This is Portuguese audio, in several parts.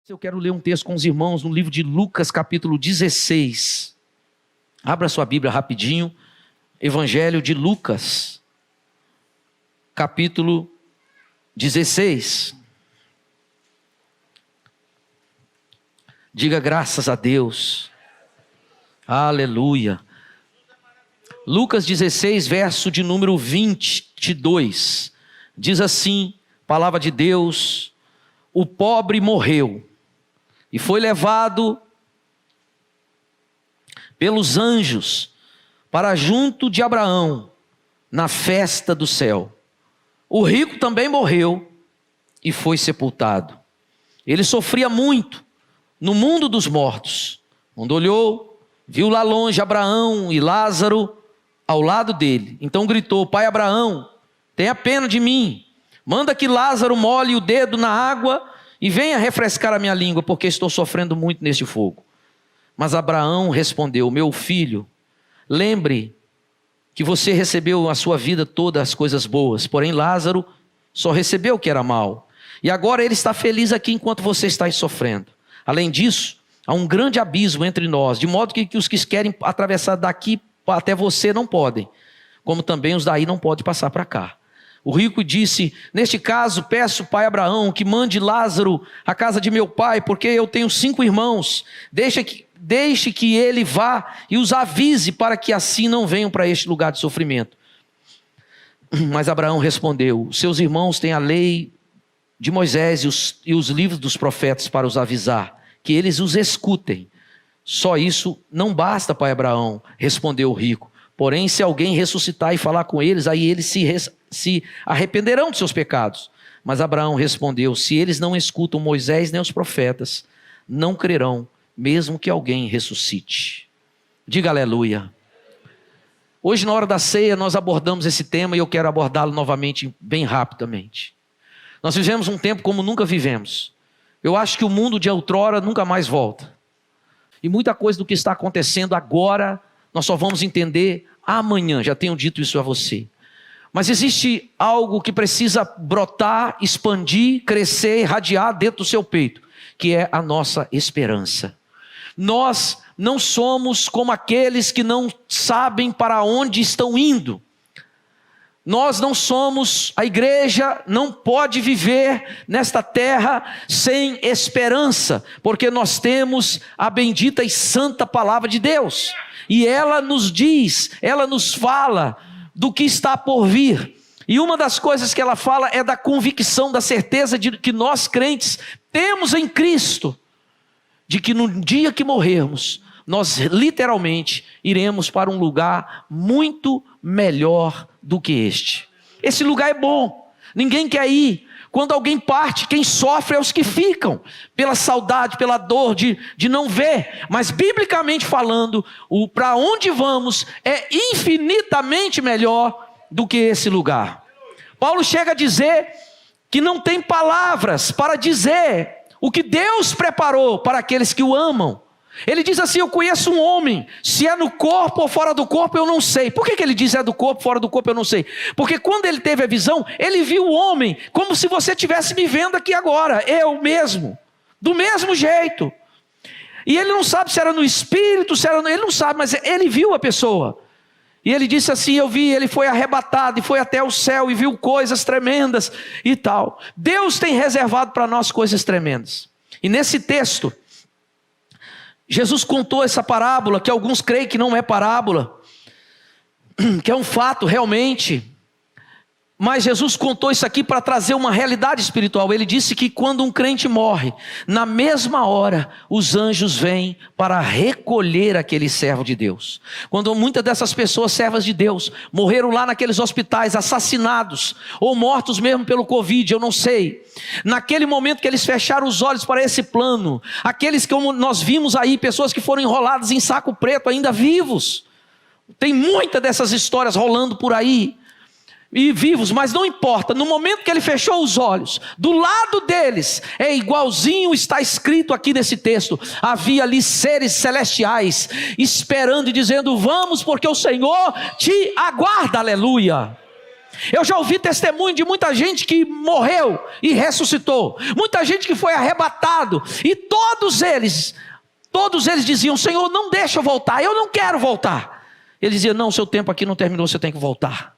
Eu quero ler um texto com os irmãos no livro de Lucas, capítulo 16. Abra sua Bíblia rapidinho. Evangelho de Lucas, capítulo 16. Diga graças a Deus. Aleluia. Lucas 16, verso de número 22. Diz assim, palavra de Deus: o pobre morreu e foi levado pelos anjos para junto de Abraão na festa do céu. O rico também morreu e foi sepultado. Ele sofria muito no mundo dos mortos. Quando olhou, viu lá longe Abraão e Lázaro ao lado dele. Então gritou: Pai Abraão, tenha pena de mim. Manda que Lázaro molhe o dedo na água e venha refrescar a minha língua, porque estou sofrendo muito neste fogo. Mas Abraão respondeu: meu filho, lembre que você recebeu a sua vida todas as coisas boas, porém Lázaro só recebeu o que era mal. E agora ele está feliz aqui enquanto você está aí sofrendo. Além disso, há um grande abismo entre nós, de modo que os que querem atravessar daqui até você não podem, como também os daí não podem passar para cá. O rico disse: neste caso, peço, pai Abraão, que mande Lázaro à casa de meu pai, porque eu tenho 5 irmãos. Deixe que ele vá e os avise, para que assim não venham para este lugar de sofrimento. Mas Abraão respondeu: seus irmãos têm a lei de Moisés e os livros dos profetas para os avisar, que eles os escutem. Só isso não basta, pai Abraão, respondeu o rico. Porém, se alguém ressuscitar e falar com eles, aí eles se arrependerão de seus pecados. Mas Abraão respondeu: se eles não escutam Moisés nem os profetas, não crerão, mesmo que alguém ressuscite. Diga aleluia. Hoje, na hora da ceia, nós abordamos esse tema e eu quero abordá-lo novamente, bem rapidamente. Nós vivemos um tempo como nunca vivemos. Eu acho que o mundo de outrora nunca mais volta. E muita coisa do que está acontecendo agora, nós só vamos entender amanhã. Já tenho dito isso a você. Mas existe algo que precisa brotar, expandir, crescer, irradiar dentro do seu peito, que é a nossa esperança. Nós não somos como aqueles que não sabem para onde estão indo. Nós não somos, a igreja não pode viver nesta terra sem esperança, porque nós temos a bendita e santa palavra de Deus. E ela nos diz, ela nos fala do que está por vir. E uma das coisas que ela fala é da convicção, da certeza de que nós crentes temos em Cristo, de que no dia que morrermos, nós literalmente iremos para um lugar muito melhor do que este. Esse lugar é bom, ninguém quer ir. Quando alguém parte, quem sofre é os que ficam, pela saudade, pela dor de não ver. Mas biblicamente falando, o para onde vamos é infinitamente melhor do que esse lugar. Paulo chega a dizer que não tem palavras para dizer o que Deus preparou para aqueles que o amam. Ele diz assim: eu conheço um homem, se é no corpo ou fora do corpo eu não sei. Por que ele diz é do corpo, fora do corpo eu não sei? Porque quando ele teve a visão, ele viu o homem como se você estivesse me vendo aqui agora, eu mesmo, do mesmo jeito. E ele não sabe se era no espírito, se era no... ele não sabe, mas ele viu a pessoa. E ele disse assim: eu vi, ele foi arrebatado e foi até o céu e viu coisas tremendas e tal. Deus tem reservado para nós coisas tremendas. E nesse texto, Jesus contou essa parábola, que alguns creem que não é parábola, que é um fato realmente. Mas Jesus contou isso aqui para trazer uma realidade espiritual. Ele disse que quando um crente morre, na mesma hora, os anjos vêm para recolher aquele servo de Deus. Quando muitas dessas pessoas, servas de Deus, morreram lá naqueles hospitais, assassinados, ou mortos mesmo pelo Covid, eu não sei. Naquele momento que eles fecharam os olhos para esse plano, aqueles que nós vimos aí, pessoas que foram enroladas em saco preto, ainda vivos. Tem muitas dessas histórias rolando por aí. E vivos, mas não importa, no momento que ele fechou os olhos, do lado deles, é igualzinho está escrito aqui nesse texto, havia ali seres celestiais, esperando e dizendo: vamos porque o Senhor te aguarda, aleluia. Eu já ouvi testemunho de muita gente que morreu e ressuscitou. Muita gente que foi arrebatado. E todos eles diziam: Senhor, não deixa eu voltar, eu não quero voltar. Ele dizia: não, seu tempo aqui não terminou, você tem que voltar.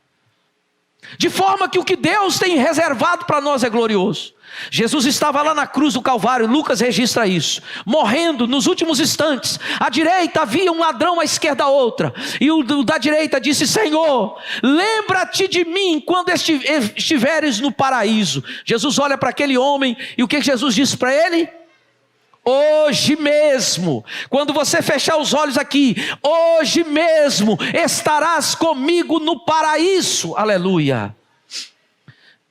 De forma que o que Deus tem reservado para nós é glorioso. Jesus estava lá na cruz do Calvário, Lucas registra isso, morrendo nos últimos instantes. À direita havia um ladrão, à esquerda outra. E o da direita disse: Senhor, lembra-te de mim quando estiveres no paraíso. Jesus olha para aquele homem e o que Jesus disse para ele? Hoje mesmo, quando você fechar os olhos aqui, hoje mesmo estarás comigo no paraíso. Aleluia.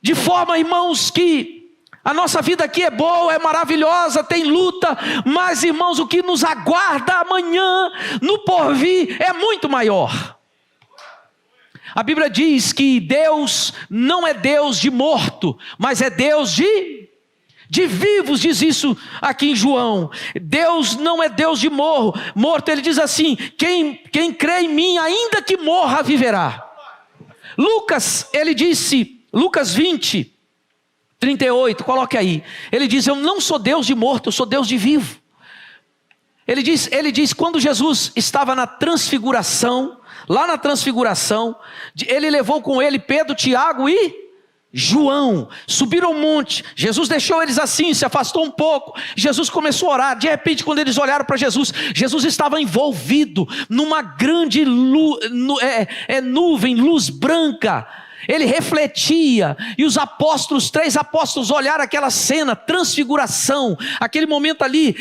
De forma, irmãos, que a nossa vida aqui é boa, é maravilhosa, tem luta, mas, irmãos, o que nos aguarda amanhã, no porvir, é muito maior. A Bíblia diz que Deus não é Deus de morto, mas é Deus de vivos, diz isso aqui em João. Deus não é Deus de morto. Ele diz assim: quem crê em mim, ainda que morra, viverá. Lucas, ele disse, Lucas 20, 38, coloque aí. Ele diz: eu não sou Deus de morto, eu sou Deus de vivo. Ele diz, quando Jesus estava na transfiguração, lá na transfiguração, ele levou com ele Pedro, Tiago e João, subiram ao monte. Jesus deixou eles assim, se afastou um pouco. Jesus começou a orar. De repente, quando eles olharam para Jesus, Jesus estava envolvido numa grande nuvem, luz branca. Ele refletia, e os apóstolos, 3 apóstolos olharam aquela cena, transfiguração, aquele momento ali,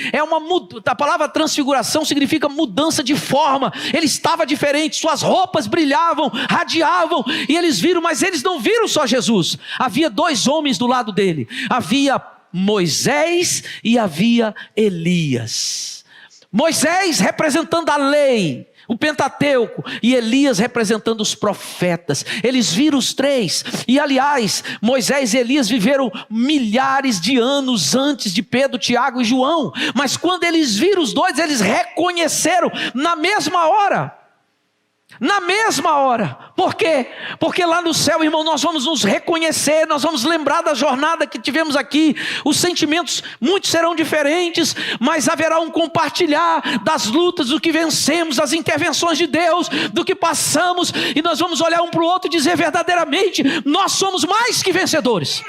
a palavra transfiguração significa mudança de forma. Ele estava diferente, suas roupas brilhavam, radiavam, e eles viram, mas eles não viram só Jesus. Havia 2 homens do lado dele, havia Moisés e havia Elias. Moisés representando a lei, o Pentateuco, e Elias representando os profetas. Eles viram os 3, e aliás, Moisés e Elias viveram milhares de anos antes de Pedro, Tiago e João, mas quando eles viram os 2, eles reconheceram na mesma hora. Na mesma hora. Por quê? Porque lá no céu, irmão, nós vamos nos reconhecer, nós vamos lembrar da jornada que tivemos aqui. Os sentimentos, muitos serão diferentes, mas haverá um compartilhar das lutas, do que vencemos, das intervenções de Deus, do que passamos, e nós vamos olhar um para o outro e dizer verdadeiramente: nós somos mais que vencedores,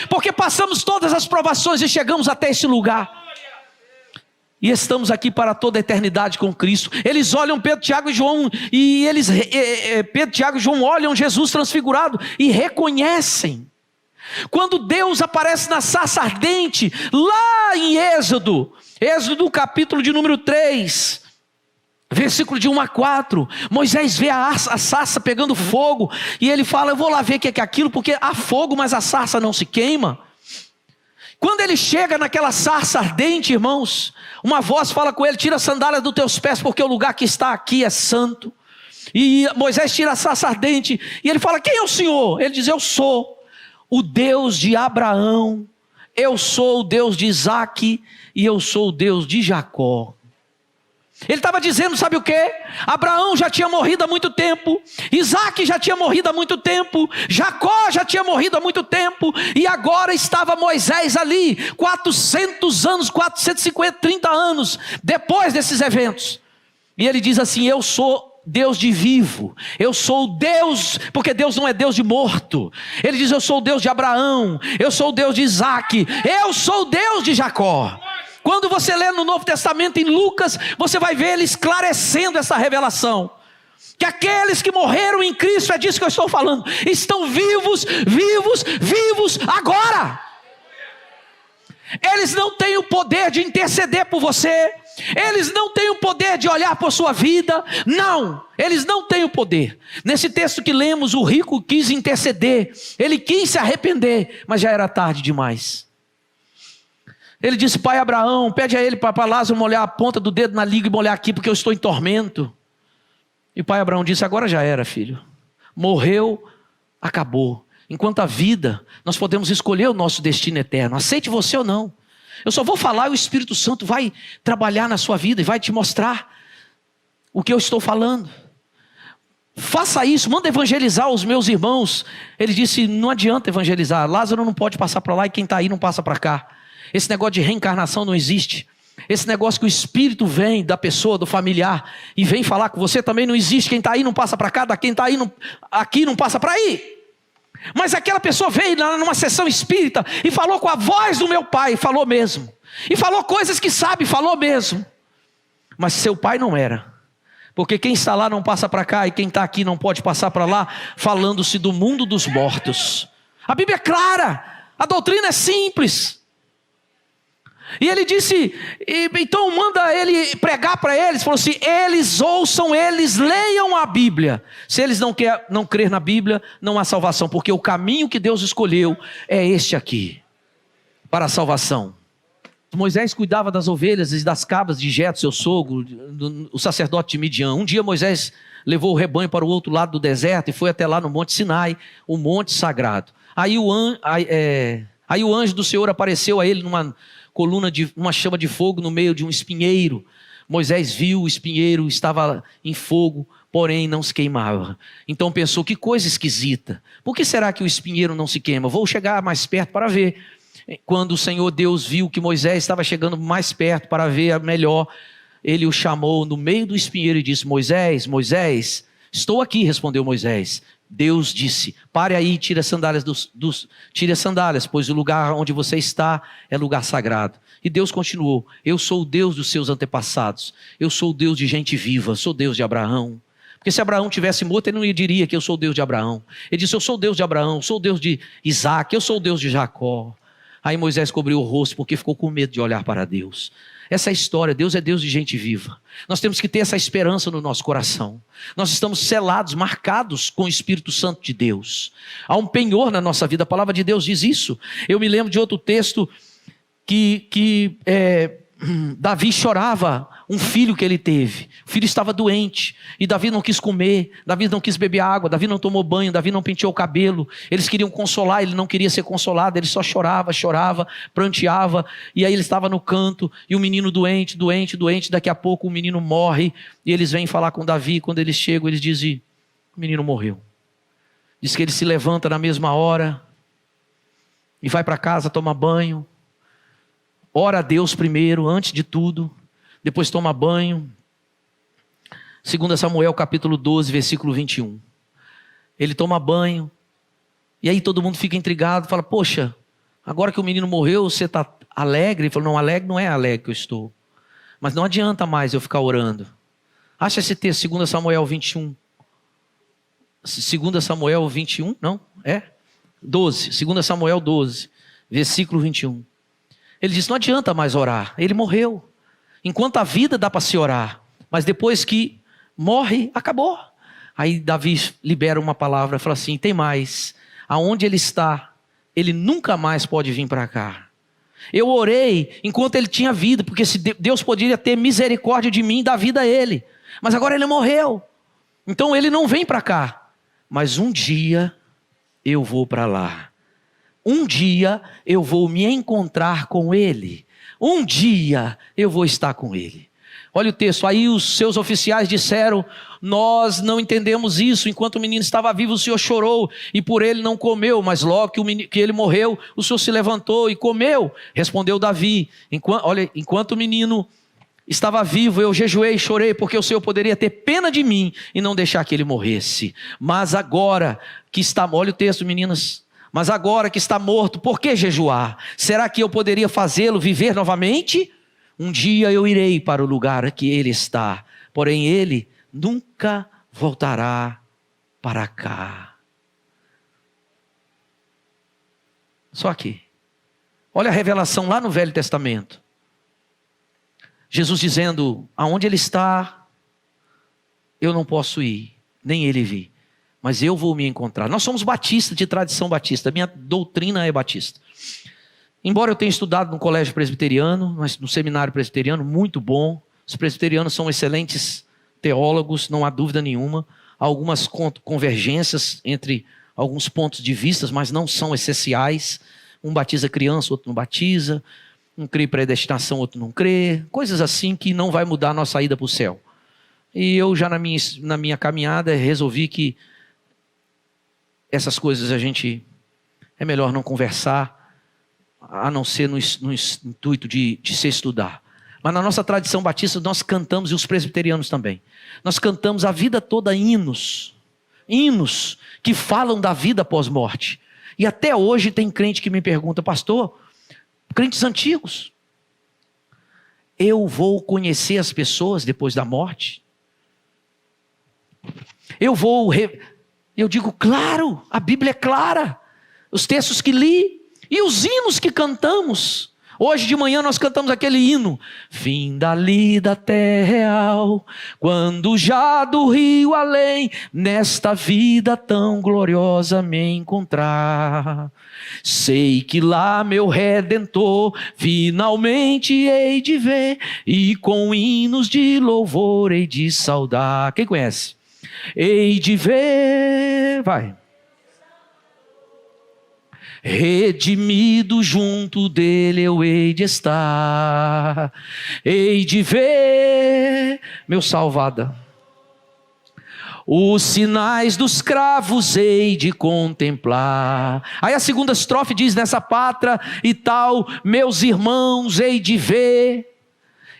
porque passamos todas as provações e chegamos até esse lugar. E estamos aqui para toda a eternidade com Cristo. Eles olham Pedro, Tiago e João, e Pedro, Tiago e João olham Jesus transfigurado e reconhecem. Quando Deus aparece na sarça ardente, lá em Êxodo capítulo de número 3, versículo de 1 a 4, Moisés vê a sarça pegando fogo, e ele fala: eu vou lá ver o que é aquilo, porque há fogo, mas a sarça não se queima. Quando ele chega naquela sarça ardente, irmãos, uma voz fala com ele: tira a sandália dos teus pés, porque o lugar que está aqui é santo. E Moisés tira a sarça ardente, e ele fala: quem é o Senhor? Ele diz: eu sou o Deus de Abraão, eu sou o Deus de Isaque, e eu sou o Deus de Jacó. Ele estava dizendo, sabe o que? Abraão já tinha morrido há muito tempo, Isaque já tinha morrido há muito tempo, Jacó já tinha morrido há muito tempo, e agora estava Moisés ali, 400 anos, 450, 30 anos, depois desses eventos. E ele diz assim: eu sou Deus de vivo, eu sou Deus, porque Deus não é Deus de morto. Ele diz: eu sou o Deus de Abraão, eu sou o Deus de Isaque, eu sou o Deus de Jacó. Quando você lê no Novo Testamento, em Lucas, você vai ver ele esclarecendo essa revelação, que aqueles que morreram em Cristo, é disso que eu estou falando, estão vivos agora. Eles não têm o poder de interceder por você, eles não têm o poder de olhar por sua vida, não, eles não têm o poder. Nesse texto que lemos, o rico quis interceder, ele quis se arrepender, mas já era tarde demais. Ele disse: pai Abraão, pede a ele para Lázaro molhar a ponta do dedo na liga e molhar aqui, porque eu estou em tormento. E o pai Abraão disse: agora já era, filho. Morreu, acabou. Enquanto a vida, nós podemos escolher o nosso destino eterno. Aceite você ou não. Eu só vou falar e o Espírito Santo vai trabalhar na sua vida e vai te mostrar o que eu estou falando. faça isso, manda evangelizar os meus irmãos. Ele disse, não adianta evangelizar, Lázaro não pode passar para lá e quem está aí não passa para cá. Esse negócio de reencarnação não existe. Esse negócio que o espírito vem da pessoa, do familiar, e vem falar com você também não existe. Quem está aí não passa para cá, quem está aí aqui não passa para aí. Mas aquela pessoa veio numa sessão espírita e falou com a voz do meu pai, falou mesmo. E falou coisas que sabe, falou mesmo. Mas seu pai não era. Porque quem está lá não passa para cá e quem está aqui não pode passar para lá, falando-se do mundo dos mortos. A Bíblia é clara, a doutrina é simples. E ele disse, então manda ele pregar para eles, falou assim, eles ouçam, eles leiam a Bíblia. Se eles não crer na Bíblia, não há salvação, porque o caminho que Deus escolheu é este aqui, para a salvação. Moisés cuidava das ovelhas e das cabras de Jetro, seu sogro, o sacerdote de Midian. Um dia Moisés levou o rebanho para o outro lado do deserto e foi até lá no Monte Sinai, o monte sagrado. Aí o anjo do Senhor apareceu a ele numa uma chama de fogo no meio de um espinheiro. Moisés viu o espinheiro, estava em fogo, porém não se queimava. Então pensou, que coisa esquisita. Por que será que o espinheiro não se queima? Vou chegar mais perto para ver. Quando o Senhor Deus viu que Moisés estava chegando mais perto para ver melhor, ele o chamou no meio do espinheiro e disse, Moisés, Moisés, estou aqui, respondeu Moisés. Deus disse, pare aí e tire as sandálias, tire as sandálias, pois o lugar onde você está é lugar sagrado. E Deus continuou, eu sou o Deus dos seus antepassados, eu sou o Deus de gente viva, sou Deus de Abraão. Porque se Abraão tivesse morto, ele não diria que eu sou o Deus de Abraão. Ele disse, eu sou o Deus de Abraão, eu sou o Deus de Isaac, eu sou o Deus de Jacó. Aí Moisés cobriu o rosto porque ficou com medo de olhar para Deus. Essa é a história, Deus é Deus de gente viva. Nós temos que ter essa esperança no nosso coração. Nós estamos selados, marcados com o Espírito Santo de Deus. Há um penhor na nossa vida, a palavra de Deus diz isso. Eu me lembro de outro texto que Davi chorava um filho que ele teve. O filho estava doente e Davi não quis comer, Davi não quis beber água, Davi não tomou banho, Davi não penteou o cabelo. Eles queriam consolar, ele não queria ser consolado, ele só chorava, pranteava. E aí ele estava no canto e o menino doente, daqui a pouco o menino morre e eles vêm falar com Davi. Quando eles chegam, eles dizem, o menino morreu. Diz que ele se levanta na mesma hora e vai para casa, toma banho, ora a Deus primeiro, antes de tudo, depois toma banho. 2 Samuel capítulo 12, versículo 21. Ele toma banho, e aí todo mundo fica intrigado, fala, poxa, agora que o menino morreu, você está alegre? Ele falou, não, alegre não é alegre que eu estou, mas não adianta mais eu ficar orando. Acha esse texto, 2 Samuel 21. 2 Samuel 21, não? 12, 2 Samuel 12, versículo 21. Ele disse, não adianta mais orar, ele morreu. Enquanto a vida dá para se orar, mas depois que morre, acabou. Aí Davi libera uma palavra e fala assim, tem mais, aonde ele está, ele nunca mais pode vir para cá. Eu orei enquanto ele tinha vida, porque se Deus poderia ter misericórdia de mim e dar vida a ele. Mas agora ele morreu, então ele não vem para cá. Mas um dia eu vou para lá. Um dia eu vou me encontrar com ele. Um dia eu vou estar com ele. Olha o texto, aí os seus oficiais disseram, nós não entendemos isso, enquanto o menino estava vivo o Senhor chorou e por ele não comeu, mas logo que ele morreu, o Senhor se levantou e comeu. Respondeu Davi, enquanto o menino estava vivo, eu jejuei e chorei, porque o Senhor poderia ter pena de mim e não deixar que ele morresse. Mas agora que está, olha o texto meninas, mas agora que está morto, por que jejuar? Será que eu poderia fazê-lo viver novamente? Um dia eu irei para o lugar que ele está, porém ele nunca voltará para cá. Só aqui. Olha a revelação lá no Velho Testamento. Jesus dizendo, aonde ele está, eu não posso ir, nem ele vir. Mas eu vou me encontrar. Nós somos batistas, de tradição batista. A minha doutrina é batista. Embora eu tenha estudado no colégio presbiteriano, mas no seminário presbiteriano, muito bom. Os presbiterianos são excelentes teólogos, não há dúvida nenhuma. Há algumas convergências entre alguns pontos de vista, mas não são essenciais. Um batiza criança, outro não batiza. Um crê em predestinação, outro não crê. Coisas assim que não vai mudar a nossa ida para o céu. E eu já na minha caminhada resolvi que essas coisas é melhor não conversar, a não ser no intuito de se estudar. Mas na nossa tradição batista nós cantamos, e os presbiterianos também, nós cantamos a vida toda hinos que falam da vida pós-morte. E até hoje tem crente que me pergunta: pastor, crentes antigos, eu vou conhecer as pessoas depois da morte? Eu digo, claro, a Bíblia é clara, os textos que li e os hinos que cantamos. Hoje de manhã nós cantamos aquele hino: fim da lida até real, quando já do rio além, nesta vida tão gloriosa me encontrar. Sei que lá meu Redentor finalmente hei de ver, e com hinos de louvor hei de saudar. Quem conhece? Hei de ver, vai. Redimido junto dele eu hei de estar, hei de ver meu Salvador. Os sinais dos cravos hei de contemplar. Aí a segunda estrofe diz: nessa pátria e tal, meus irmãos hei de ver.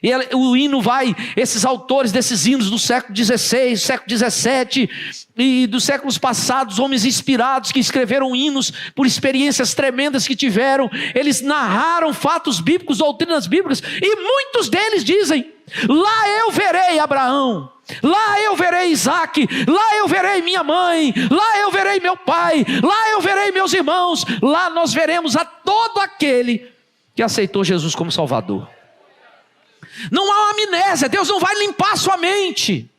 E o hino vai, esses autores desses hinos do século XVI, século XVII e dos séculos passados, homens inspirados que escreveram hinos por experiências tremendas que tiveram, eles narraram fatos bíblicos, doutrinas bíblicas, e muitos deles dizem: lá eu verei Abraão, lá eu verei Isaac, lá eu verei minha mãe, lá eu verei meu pai, lá eu verei meus irmãos, lá nós veremos a todo aquele que aceitou Jesus como Salvador. Não há uma amnésia, Deus não vai limpar a sua mente.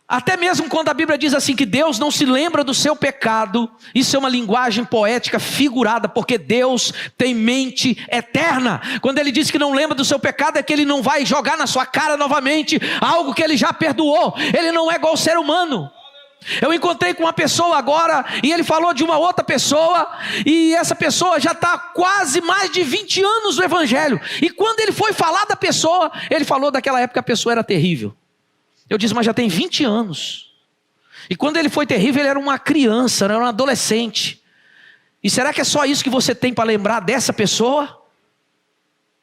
Até mesmo quando a Bíblia diz assim que Deus não se lembra do seu pecado, isso é uma linguagem poética figurada, porque Deus tem mente eterna. Quando ele diz que não lembra do seu pecado, é que ele não vai jogar na sua cara novamente algo que ele já perdoou. Ele não é igual ao ser humano. Eu encontrei com uma pessoa agora, e ele falou de uma outra pessoa, e essa pessoa já está quase mais de 20 anos no Evangelho, e quando ele foi falar da pessoa, ele falou daquela época que a pessoa era terrível. Eu disse: mas já tem 20 anos, e quando ele foi terrível, ele era uma criança, era um adolescente. E será que é só isso que você tem para lembrar dessa pessoa?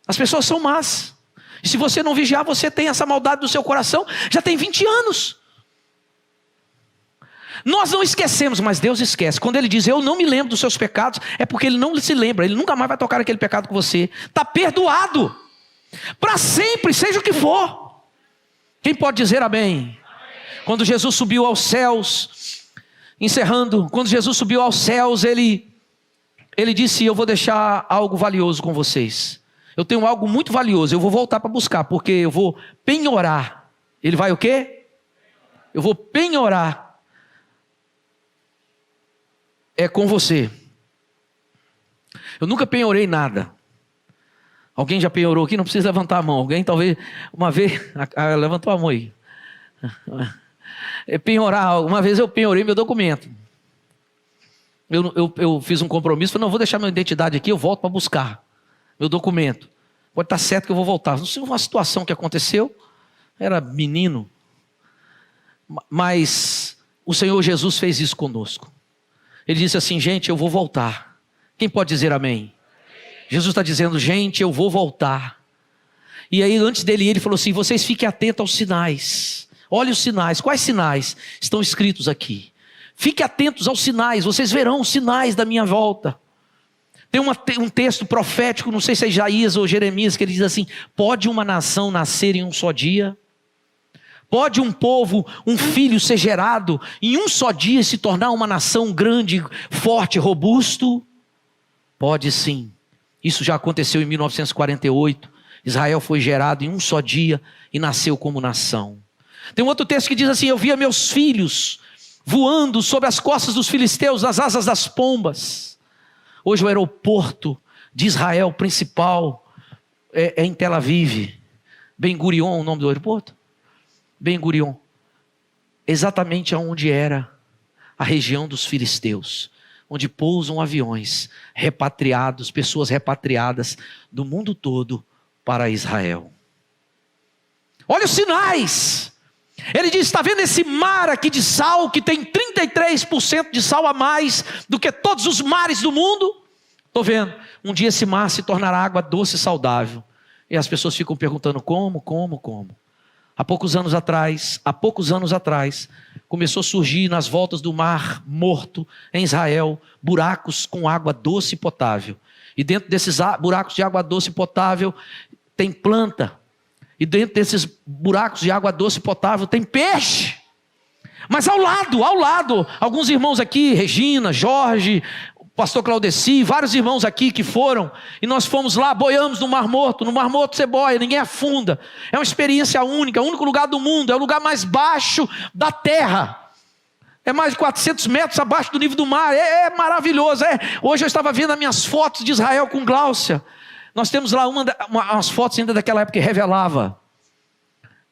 As pessoas são más, e se você não vigiar, você tem essa maldade no seu coração, já tem 20 anos. Nós não esquecemos, mas Deus esquece. Quando ele diz: eu não me lembro dos seus pecados, é porque ele não se lembra, ele nunca mais vai tocar aquele pecado com você. Está perdoado, para sempre, seja o que for. Quem pode dizer amém? Quando Jesus subiu aos céus, encerrando, quando Jesus subiu aos céus, ele disse: eu vou deixar algo valioso com vocês. Eu tenho algo muito valioso, eu vou voltar para buscar, porque eu vou penhorar. Ele vai o quê? Eu vou penhorar. É com você. Eu nunca penhorei nada. Alguém já penhorou aqui? Não precisa levantar a mão. Alguém talvez uma vez levantou a mão aí. Penhorar. Uma vez eu penhorei meu documento. Eu fiz um compromisso. Falei: não, vou deixar minha identidade aqui. Eu volto para buscar meu documento. Pode estar certo que eu vou voltar. Não sei, uma situação que aconteceu. Era menino. Mas o Senhor Jesus fez isso conosco. Ele disse assim: gente, eu vou voltar. Quem pode dizer amém? Jesus está dizendo: gente, eu vou voltar. E aí antes dele ir, ele falou assim: vocês fiquem atentos aos sinais. Olhem os sinais. Quais sinais? Estão escritos aqui. Fiquem atentos aos sinais. Vocês verão os sinais da minha volta. Tem um texto profético, não sei se é Isaías ou Jeremias, que ele diz assim: pode uma nação nascer em um só dia? Pode um povo, um filho ser gerado em um só dia e se tornar uma nação grande, forte, robusto? Pode sim. Isso já aconteceu em 1948. Israel foi gerado em um só dia e nasceu como nação. Tem um outro texto que diz assim: eu via meus filhos voando sobre as costas dos filisteus, nas asas das pombas. Hoje o aeroporto de Israel principal é em Tel Aviv. Ben Gurion, o nome do aeroporto? Ben Gurion, exatamente onde era a região dos filisteus, onde pousam aviões repatriados, pessoas repatriadas do mundo todo para Israel. Olha os sinais. Ele diz: está vendo esse mar aqui de sal, que tem 33% de sal a mais do que todos os mares do mundo? Estou vendo. Um dia esse mar se tornará água doce e saudável. E as pessoas ficam perguntando: como? Há poucos anos atrás, começou a surgir nas voltas do Mar Morto, em Israel, buracos com água doce e potável. E dentro desses buracos de água doce e potável tem planta. E dentro desses buracos de água doce e potável tem peixe. Mas ao lado, alguns irmãos aqui, Regina, Jorge, o pastor Claudeci, vários irmãos aqui que foram, e nós fomos lá, boiamos no Mar Morto. No Mar Morto você boia, ninguém afunda. É uma experiência única, é o único lugar do mundo, é o lugar mais baixo da terra. É mais de 400 metros abaixo do nível do mar, é maravilhoso. Hoje eu estava vendo as minhas fotos de Israel com Gláucia. Nós temos lá umas fotos ainda daquela época que revelava,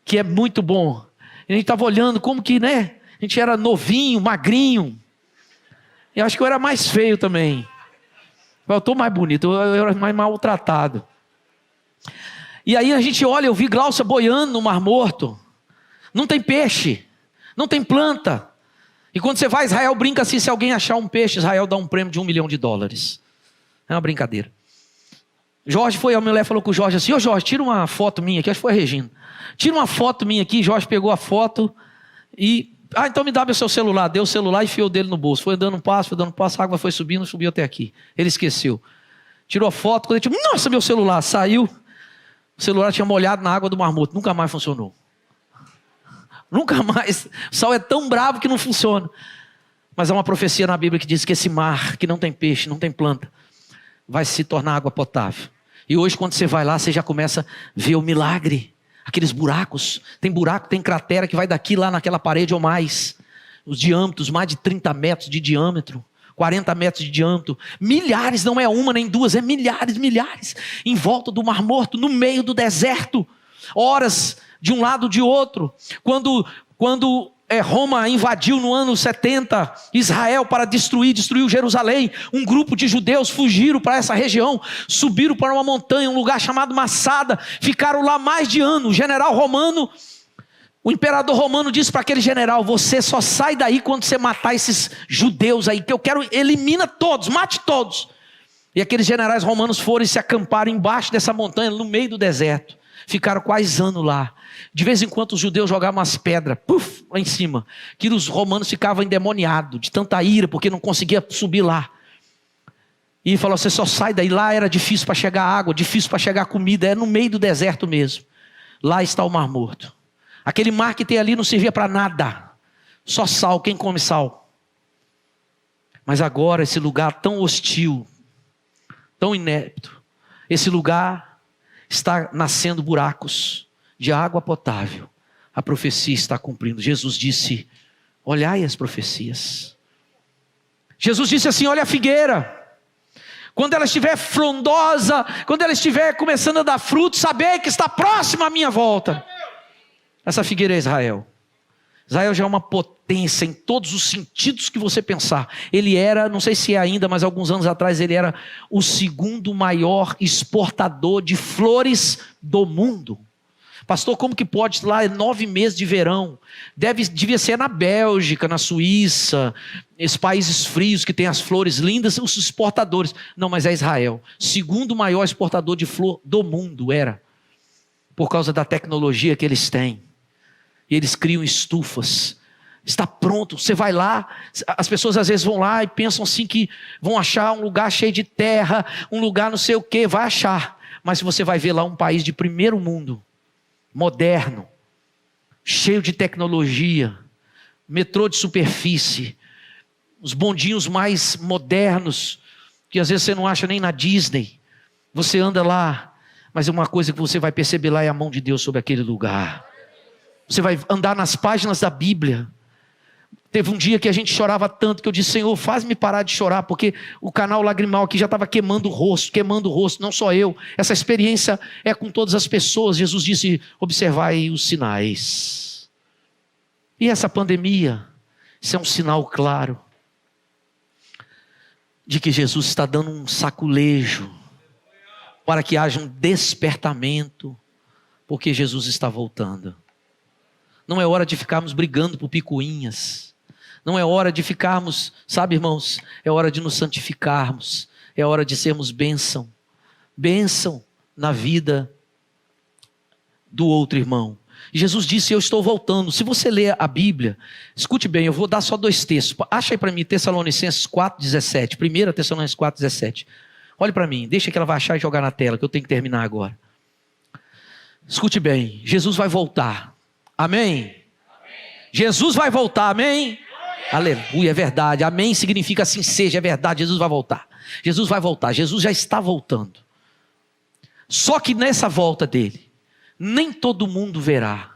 que é muito bom. A gente estava olhando como que, né? A gente era novinho, magrinho. E acho que eu era mais feio também. Eu estou mais bonito, eu era mais maltratado. E aí a gente olha, eu vi Gláucia boiando no Mar Morto. Não tem peixe, não tem planta. E quando você vai a Israel, brinca assim: se alguém achar um peixe, Israel dá um prêmio de $1 milhão. É uma brincadeira. Jorge foi, a mulher falou com o Jorge assim: ô Jorge, tira uma foto minha aqui, acho que foi a Regina. Tira uma foto minha aqui. Jorge pegou a foto e... então me dá meu seu celular. Deu o celular e enfiou dele no bolso. Foi dando um passo, a água foi subindo, subiu até aqui. Ele esqueceu. Tirou a foto, quando ele tirou, nossa, meu celular, saiu. O celular tinha molhado na água do Mar Morto. Nunca mais funcionou. Nunca mais. O sal é tão bravo que não funciona. Mas há uma profecia na Bíblia que diz que esse mar, que não tem peixe, não tem planta, vai se tornar água potável. E hoje, quando você vai lá, você já começa a ver o milagre. Aqueles buracos, tem buraco, tem cratera que vai daqui lá naquela parede ou mais. Os diâmetros, mais de 30 metros de diâmetro, 40 metros de diâmetro. Milhares, não é uma nem duas, é milhares, em volta do Mar Morto, no meio do deserto. Horas de um lado de outro. Quando Roma invadiu no ano 70 Israel para destruiu Jerusalém, um grupo de judeus fugiram para essa região, subiram para uma montanha, um lugar chamado Massada, ficaram lá mais de ano. O imperador romano disse para aquele general: você só sai daí quando você matar esses judeus aí, que eu quero, elimina todos, mate todos. E aqueles generais romanos foram e se acamparam embaixo dessa montanha, no meio do deserto. Ficaram quase anos lá. De vez em quando os judeus jogavam umas pedras, lá em cima, que os romanos ficavam endemoniados, de tanta ira, porque não conseguia subir lá. E falou: você só sai daí. Lá era difícil para chegar água, difícil para chegar comida, é no meio do deserto mesmo. Lá está o Mar Morto. Aquele mar que tem ali não servia para nada, só sal, quem come sal. Mas agora esse lugar tão hostil, tão inepto, esse lugar está nascendo buracos de água potável. A profecia está cumprindo. Jesus disse: olhai as profecias. Jesus disse assim: olha a figueira. Quando ela estiver frondosa, quando ela estiver começando a dar fruto, sabei que está próxima a minha volta. Essa figueira é Israel. Israel já é uma potência em todos os sentidos que você pensar. Ele era, não sei se é ainda, mas alguns anos atrás ele era o segundo maior exportador de flores do mundo. Pastor, como que pode? Lá é 9 meses de verão. Devia ser na Bélgica, na Suíça, esses países frios que tem as flores lindas, os exportadores. Não, mas é Israel. Segundo maior exportador de flor do mundo era. Por causa da tecnologia que eles têm. E eles criam estufas. Está pronto, você vai lá. As pessoas às vezes vão lá e pensam assim que vão achar um lugar cheio de terra, um lugar não sei o que, vai achar. Mas você vai ver lá um país de primeiro mundo, moderno, cheio de tecnologia, metrô de superfície, os bondinhos mais modernos, que às vezes você não acha nem na Disney. Você anda lá, mas uma coisa que você vai perceber lá é a mão de Deus sobre aquele lugar. Você vai andar nas páginas da Bíblia. Teve um dia que a gente chorava tanto que eu disse: Senhor, faz-me parar de chorar, porque o canal lagrimal aqui já estava queimando o rosto, não só eu. Essa experiência é com todas as pessoas. Jesus disse: observai os sinais. E essa pandemia, isso é um sinal claro de que Jesus está dando um saculejo para que haja um despertamento, porque Jesus está voltando. Não é hora de ficarmos brigando por picuinhas. Não é hora de ficarmos, sabe, irmãos? É hora de nos santificarmos. É hora de sermos bênção. Bênção na vida do outro irmão. E Jesus disse, eu estou voltando. Se você ler a Bíblia, escute bem, eu vou dar só 2 textos. Acha aí para mim, Tessalonicenses 4,17. 1 Tessalonicenses 4,17. Olhe para mim, deixa que ela vai achar e jogar na tela, que eu tenho que terminar agora. Escute bem, Jesus vai voltar. Amém? Amém. Jesus vai voltar, amém? Aleluia, é verdade. Amém significa assim seja, é verdade, Jesus vai voltar. Jesus vai voltar, Jesus já está voltando. Só que nessa volta dele, nem todo mundo verá.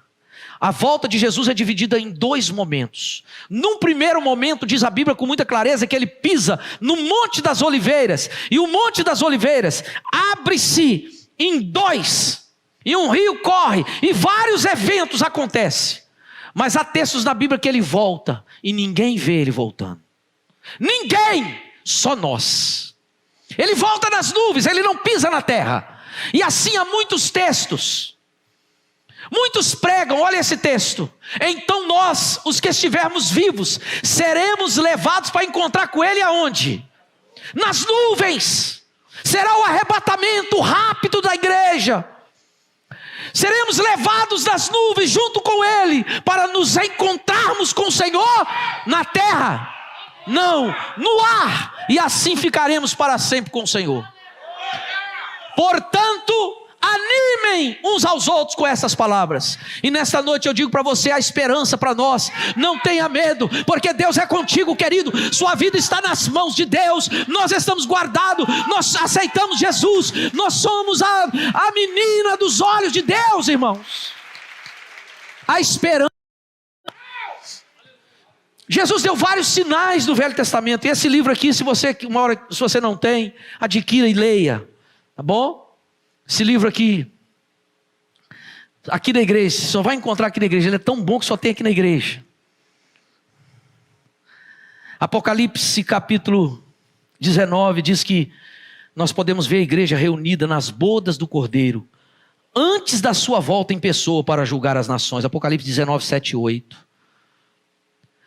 A volta de Jesus é dividida em 2 momentos. Num primeiro momento, diz a Bíblia com muita clareza, que ele pisa no Monte das Oliveiras. E o Monte das Oliveiras abre-se em 2. E um rio corre. E vários eventos acontecem. Mas há textos na Bíblia que ele volta. E ninguém vê ele voltando. Ninguém! Só nós. Ele volta nas nuvens, ele não pisa na terra. E assim há muitos textos. Muitos pregam, olha esse texto. Então nós, os que estivermos vivos, seremos levados para encontrar com ele aonde? Nas nuvens. Será o arrebatamento rápido da igreja. Seremos levados nas nuvens junto com ele, para nos encontrarmos com o Senhor na terra. Não, no ar. E assim ficaremos para sempre com o Senhor. Portanto, animem uns aos outros com essas palavras. E nesta noite eu digo para você a esperança para nós. Não tenha medo, porque Deus é contigo, querido. Sua vida está nas mãos de Deus. Nós estamos guardados. Nós aceitamos Jesus. Nós somos a menina dos olhos de Deus, irmãos. A esperança. Jesus deu vários sinais no Velho Testamento. E esse livro aqui, se você não tem, adquira e leia. Tá bom? Esse livro aqui na igreja, você só vai encontrar aqui na igreja. Ele é tão bom que só tem aqui na igreja. Apocalipse capítulo 19 diz que nós podemos ver a igreja reunida nas bodas do Cordeiro, antes da sua volta em pessoa para julgar as nações. Apocalipse 19, 7 e 8.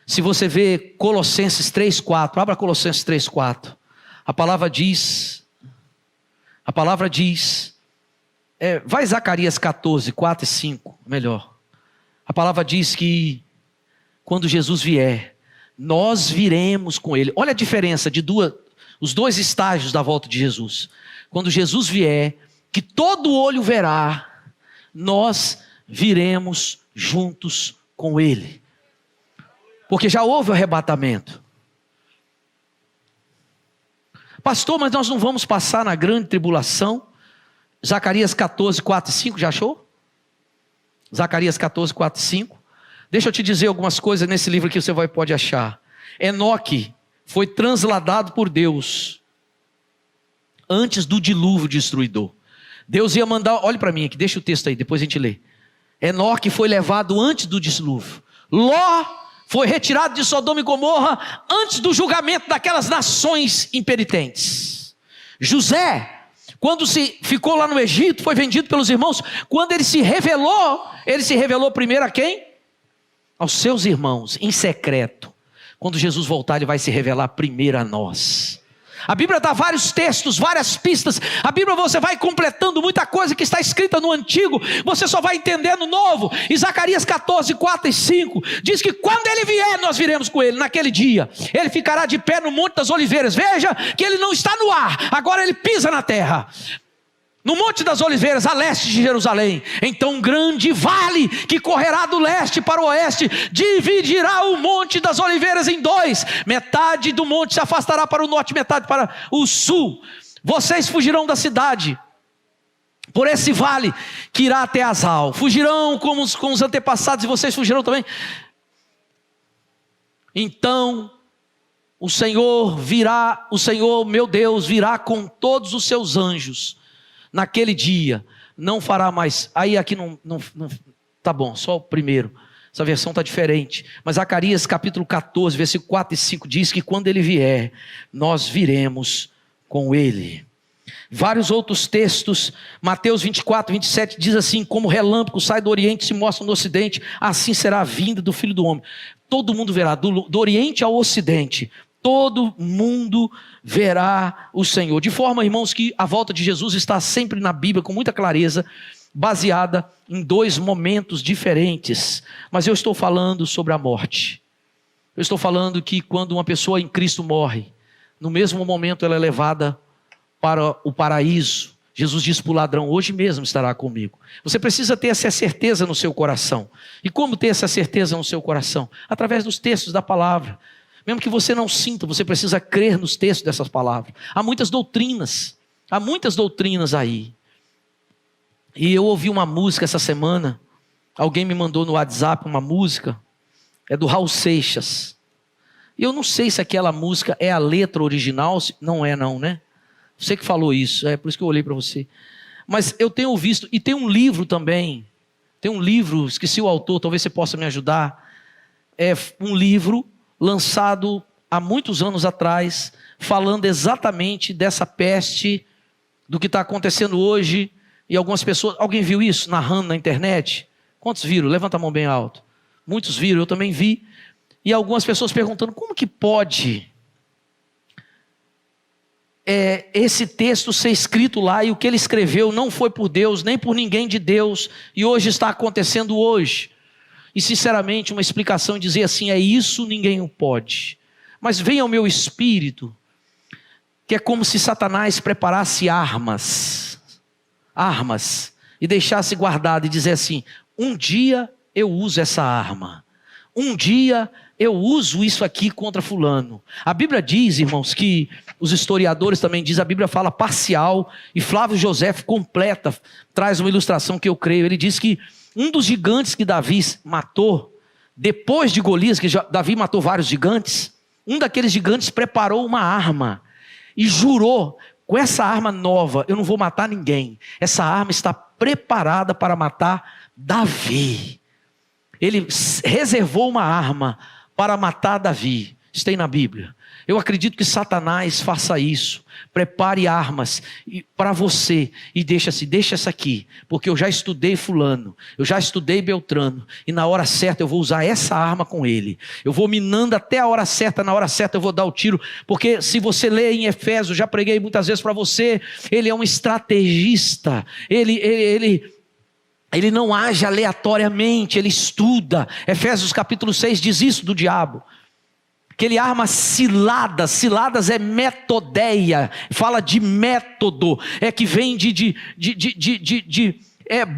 Se você vê Colossenses 3, 4, abra Colossenses 3, 4. A palavra diz... vai Zacarias 14, 4 e 5, melhor. A palavra diz que quando Jesus vier, nós viremos com ele. Olha a diferença de os 2 estágios da volta de Jesus. Quando Jesus vier, que todo olho verá, nós viremos juntos com ele. Porque já houve o arrebatamento. Pastor, mas nós não vamos passar na grande tribulação? Zacarias 14, 4 e 5, já achou? Zacarias 14, 4 e 5. Deixa eu te dizer algumas coisas nesse livro que você pode achar. Enoque foi transladado por Deus antes do dilúvio destruidor. Deus ia mandar, olhe para mim aqui, deixa o texto aí, depois a gente lê. Enoque foi levado antes do dilúvio. Ló foi retirado de Sodoma e Gomorra antes do julgamento daquelas nações impenitentes. José, quando ficou lá no Egito, foi vendido pelos irmãos. Quando ele se revelou primeiro a quem? Aos seus irmãos, em secreto. Quando Jesus voltar, ele vai se revelar primeiro a nós. A Bíblia dá vários textos, várias pistas. A Bíblia você vai completando muita coisa que está escrita no Antigo. Você só vai entender no Novo. E Zacarias 14, 4 e 5 diz que quando ele vier, nós viremos com ele naquele dia. Ele ficará de pé no Monte das Oliveiras. Veja que ele não está no ar, agora ele pisa na terra. No Monte das Oliveiras, a leste de Jerusalém. Então um grande vale que correrá do leste para o oeste dividirá o Monte das Oliveiras em 2. Metade do monte se afastará para o norte, metade para o sul. Vocês fugirão da cidade por esse vale que irá até Azal. Fugirão com os antepassados, e vocês fugirão também. Então o Senhor meu Deus virá com todos os seus anjos. Naquele dia, não fará mais. Aí aqui não tá bom, só o primeiro. Essa versão está diferente. Mas Zacarias capítulo 14, versículo 4 e 5 diz que quando ele vier, nós viremos com ele. Vários outros textos, Mateus 24, 27 diz assim: como relâmpago sai do oriente e se mostra no ocidente, assim será a vinda do Filho do Homem. Todo mundo verá, do oriente ao ocidente, todo mundo verá o Senhor. De forma, irmãos, que a volta de Jesus está sempre na Bíblia com muita clareza, baseada em dois momentos diferentes. Mas eu estou falando sobre a morte. Eu estou falando que quando uma pessoa em Cristo morre, no mesmo momento ela é levada para o paraíso. Jesus disse para o ladrão: hoje mesmo estará comigo. Você precisa ter essa certeza no seu coração. E como ter essa certeza no seu coração? Através dos textos da palavra. Mesmo que você não sinta, você precisa crer nos textos dessas palavras. Há muitas doutrinas aí. E eu ouvi uma música essa semana, alguém me mandou no WhatsApp uma música, é do Raul Seixas. E eu não sei se aquela música é a letra original, não é não, né? Você que falou isso, é por isso que eu olhei para você. Mas eu tenho visto, e tem um livro também, esqueci o autor, talvez você possa me ajudar. É um livro lançado há muitos anos atrás, falando exatamente dessa peste, do que está acontecendo hoje. E algumas pessoas, alguém viu isso narrando na internet? Quantos viram? Levanta a mão bem alto. Muitos viram, eu também vi. E algumas pessoas perguntando: como que pode esse texto ser escrito lá, e o que ele escreveu não foi por Deus, nem por ninguém de Deus, e hoje está acontecendo hoje. E sinceramente uma explicação dizer assim: é isso, ninguém o pode. Mas vem ao meu espírito que é como se Satanás preparasse armas, e deixasse guardado e dizer assim: um dia eu uso essa arma, um dia eu uso isso aqui contra fulano. A Bíblia diz, irmãos, que os historiadores também dizem, a Bíblia fala parcial, e Flávio José completa, traz uma ilustração que eu creio. Ele diz que um dos gigantes que Davi matou, depois de Golias, que Davi matou vários gigantes, um daqueles gigantes preparou uma arma e jurou: com essa arma nova eu não vou matar ninguém, essa arma está preparada para matar Davi. Ele reservou uma arma para matar Davi. Isso tem na Bíblia. Eu acredito que Satanás faça isso. Prepare armas para você e deixa essa aqui, porque eu já estudei fulano, eu já estudei Beltrano, e na hora certa eu vou usar essa arma com ele. Eu vou minando até a hora certa, na hora certa eu vou dar o tiro, porque se você lê em Efésios, já preguei muitas vezes para você, ele é um estrategista, ele não age aleatoriamente, ele estuda. Efésios capítulo 6 diz isso do diabo, que ele arma ciladas é metodeia, fala de método, é que vem de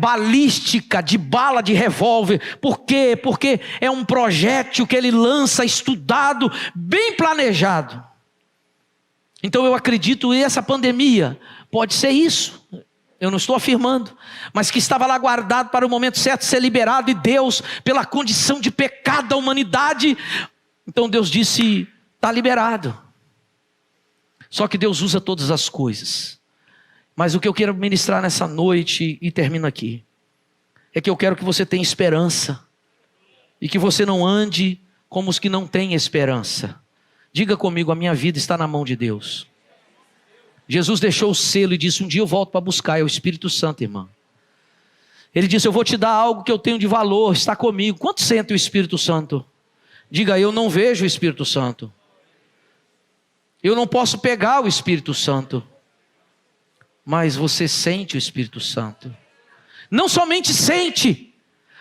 balística, de bala de revólver. Por quê? Porque é um projétil que ele lança estudado, bem planejado. Então eu acredito que essa pandemia pode ser isso. Eu não estou afirmando, mas que estava lá guardado para o momento certo ser liberado, e Deus, pela condição de pecado da humanidade, então Deus disse: está liberado. Só que Deus usa todas as coisas. Mas o que eu quero ministrar nessa noite, e termino aqui, é que eu quero que você tenha esperança, e que você não ande como os que não têm esperança. Diga comigo: a minha vida está na mão de Deus. Jesus deixou o selo e disse: um dia eu volto para buscar. É o Espírito Santo, irmão. Ele disse: eu vou te dar algo que eu tenho de valor, está comigo. Quanto sente o Espírito Santo? Diga: eu não vejo o Espírito Santo. Eu não posso pegar o Espírito Santo. Mas você sente o Espírito Santo. Não somente sente,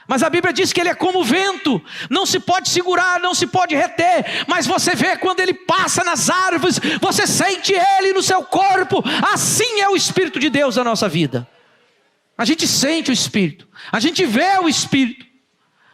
mas a Bíblia diz que ele é como o vento, não se pode segurar, não se pode reter, mas você vê quando ele passa nas árvores, você sente ele no seu corpo. Assim é o Espírito de Deus na nossa vida. A gente sente o Espírito, a gente vê o Espírito.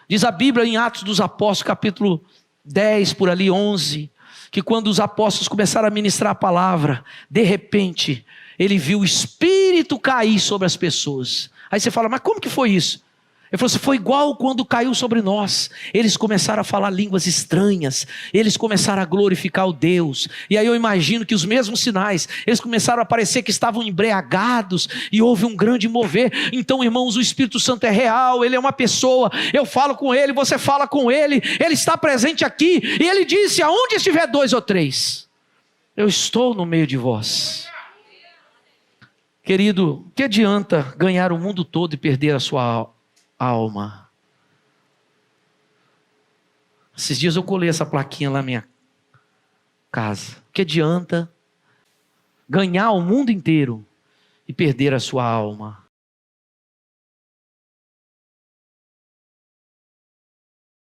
Diz a Bíblia em Atos dos Apóstolos, capítulo 10, por ali 11, que quando os apóstolos começaram a ministrar a palavra, de repente, ele viu o Espírito cair sobre as pessoas. Aí você fala: mas como que foi isso? Ele falou assim: foi igual quando caiu sobre nós. Eles começaram a falar línguas estranhas, eles começaram a glorificar o Deus. E aí eu imagino que os mesmos sinais, eles começaram a parecer que estavam embriagados, e houve um grande mover. Então, irmãos, o Espírito Santo é real, ele é uma pessoa. Eu falo com ele, você fala com ele, ele está presente aqui. E ele disse: aonde estiver 2 ou 3, eu estou no meio de vós. Querido, que adianta ganhar o mundo todo e perder a sua alma? Esses dias eu colei essa plaquinha lá na minha casa. Que adianta ganhar o mundo inteiro e perder a sua alma?